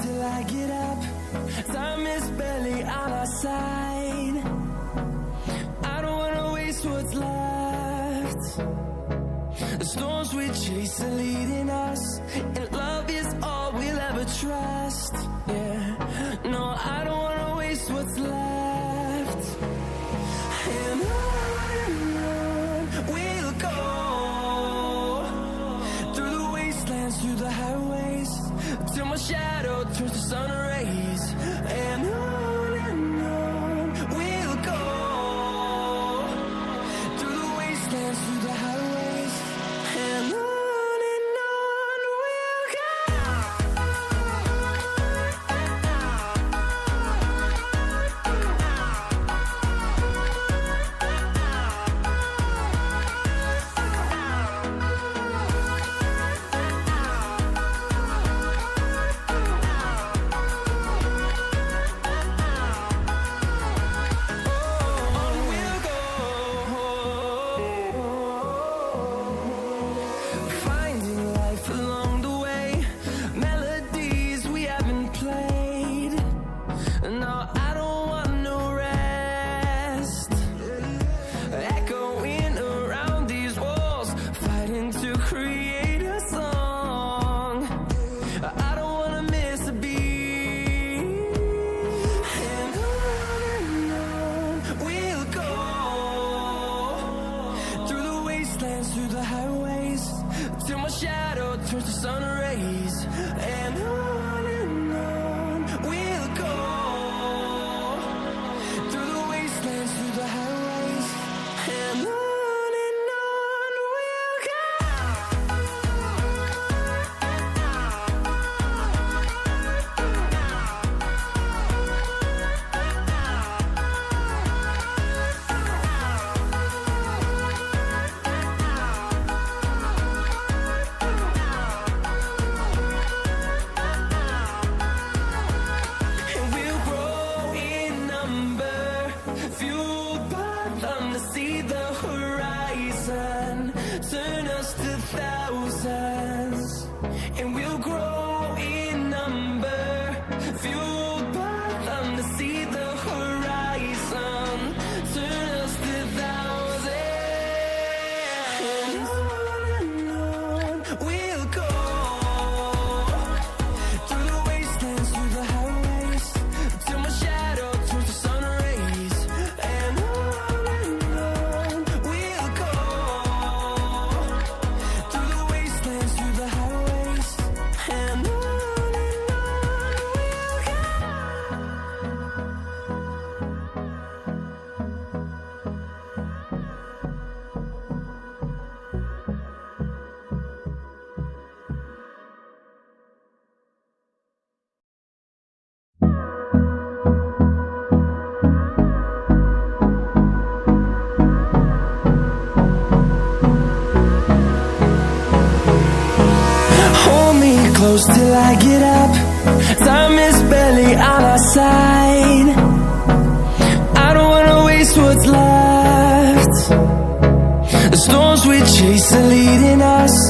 till I get up. Time is barely on our side. I don't wanna waste what's left. The storms we chase are leading us, and love is all we'll ever trust. Yeah, no, I don't wanna waste what's left. And on we'll go, through the wastelands, through the highways, till my shadow turns to sun rays. And on we'll go, through the wastelands, through the highways, and on we'll go. Through the highways, till my shadow turns to sun rays. And on we'll go, through the wastelands, through the highways, and on we'll go. See the horizon, turn us to thousands, and we'll grow in number, fueled by them to see the horizon, turn us to thousands, and on we'll go, through the wastelands, through the highways, till my shadow turns to sun rays, and close till I get up. Time is barely on our side. I don't wanna waste what's left. The storms we chase are leading us,